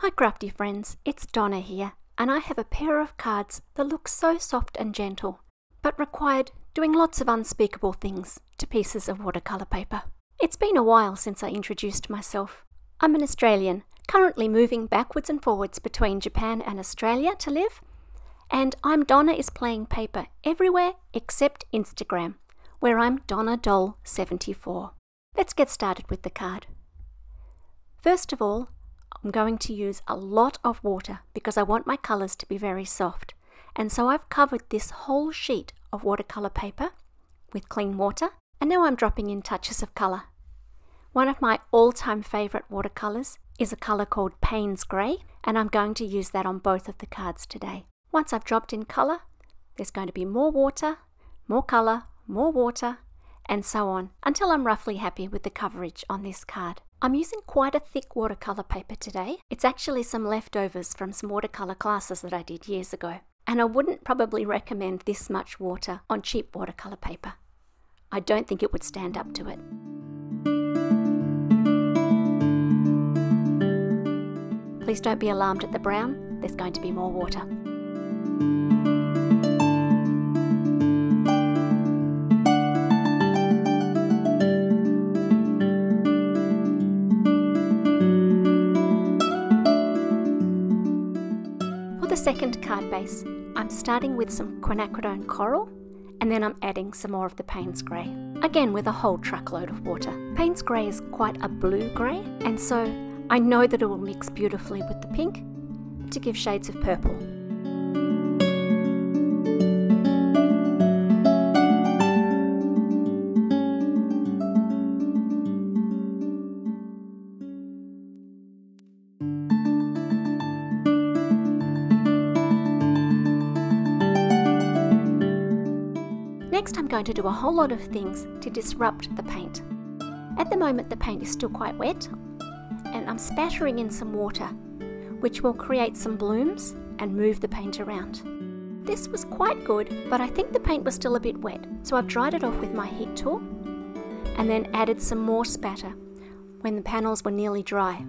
Hi crafty friends, it's Donna here, and I have a pair of cards that look so soft and gentle, but required doing lots of unspeakable things to pieces of watercolour paper. It's been a while since I introduced myself. I'm an Australian, currently moving backwards and forwards between Japan and Australia to live, and I'm Donna is playing paper everywhere except Instagram, where I'm Donna Doll 74. Let's get started with the card. First of all, I'm going to use a lot of water because I want my colours to be very soft, and so I've covered this whole sheet of watercolour paper with clean water, and now I'm dropping in touches of colour. One of my all-time favourite watercolours is a colour called Payne's Grey, and I'm going to use that on both of the cards today. Once I've dropped in colour, there's going to be more water, more colour, more water, and so on, until I'm roughly happy with the coverage on this card. I'm using quite a thick watercolour paper today. It's actually some leftovers from some watercolour classes that I did years ago. And I wouldn't probably recommend this much water on cheap watercolour paper. I don't think it would stand up to it. Please don't be alarmed at the brown. There's going to be more water. Second card base, I'm starting with some quinacridone coral, and then I'm adding some more of the Payne's Grey, again with a whole truckload of water. Payne's Grey is quite a blue grey, and so I know that it will mix beautifully with the pink to give shades of purple. Next, I'm going to do a whole lot of things to disrupt the paint. At the moment, the paint is still quite wet, and I'm spattering in some water, which will create some blooms and move the paint around. This was quite good, but I think the paint was still a bit wet, so I've dried it off with my heat tool, and then added some more spatter when the panels were nearly dry.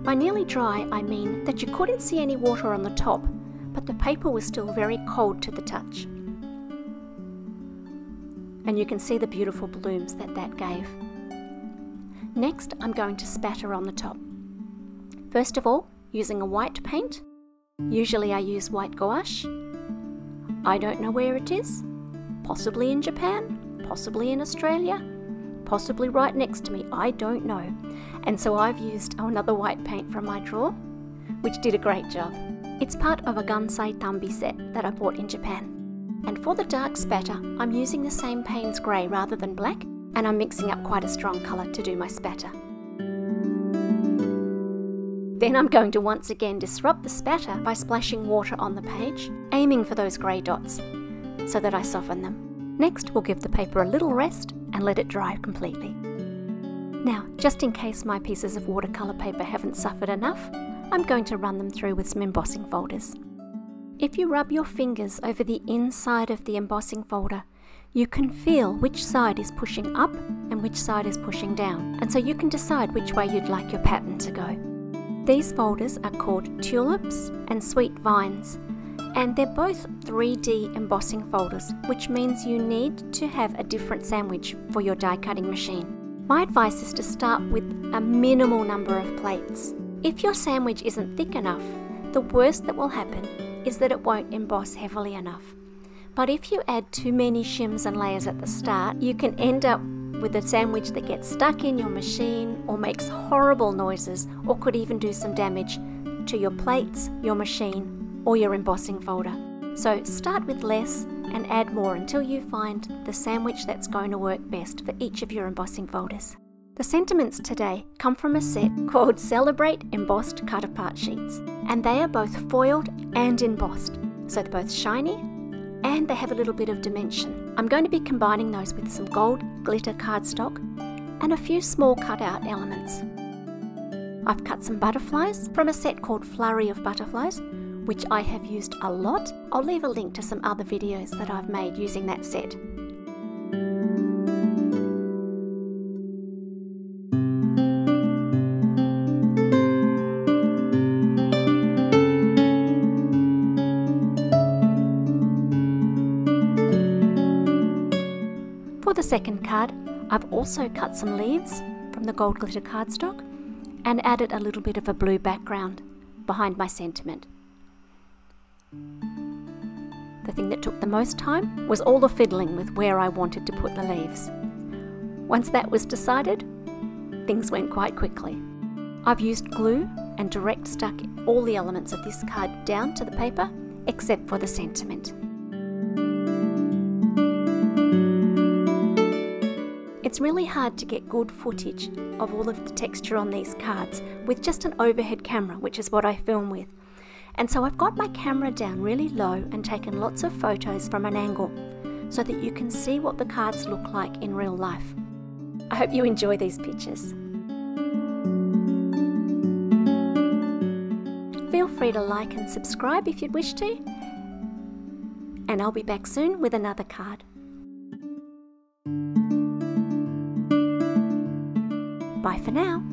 By nearly dry, I mean that you couldn't see any water on the top, but the paper was still very cold to the touch. And you can see the beautiful blooms that gave. Next, I'm going to spatter on the top. First of all, using a white paint. Usually I use white gouache. I don't know where it is. Possibly in Japan, possibly in Australia, possibly right next to me, I don't know. And so I've used another white paint from my drawer, which did a great job. It's part of a Gansai Tambi set that I bought in Japan. And for the dark spatter, I'm using the same Payne's Grey rather than black, and I'm mixing up quite a strong colour to do my spatter. Then I'm going to once again disrupt the spatter by splashing water on the page, aiming for those grey dots, so that I soften them. Next, we'll give the paper a little rest and let it dry completely. Now, just in case my pieces of watercolour paper haven't suffered enough, I'm going to run them through with some embossing folders. If you rub your fingers over the inside of the embossing folder, you can feel which side is pushing up and which side is pushing down, and so you can decide which way you'd like your pattern to go. These folders are called Tulips and Sweet Vines, and they're both 3D embossing folders, which means you need to have a different sandwich for your die cutting machine. My advice is to start with a minimal number of plates. If your sandwich isn't thick enough, the worst that will happen is that it won't emboss heavily enough. But if you add too many shims and layers at the start, you can end up with a sandwich that gets stuck in your machine or makes horrible noises, or could even do some damage to your plates, your machine, or your embossing folder. So start with less and add more until you find the sandwich that's going to work best for each of your embossing folders. The sentiments today come from a set called Celebrate Embossed cut-apart sheets, and they are both foiled and embossed, so they're both shiny and they have a little bit of dimension. I'm going to be combining those with some gold glitter cardstock and a few small cut-out elements. I've cut some butterflies from a set called Flurry of butterflies, which I have used a lot. I'll leave a link to some other videos that I've made using that set. second card, I've also cut some leaves from the gold glitter cardstock and added a little bit of a blue background behind my sentiment. The thing that took the most time was all the fiddling with where I wanted to put the leaves. Once that was decided, things went quite quickly. I've used glue and direct stuck all the elements of this card down to the paper except for the sentiment. It's really hard to get good footage of all of the texture on these cards with just an overhead camera, which is what I film with. And so I've got my camera down really low and taken lots of photos from an angle so that you can see what the cards look like in real life. I hope you enjoy these pictures. Feel free to like and subscribe if you'd wish to, and I'll be back soon with another card. Bye for now.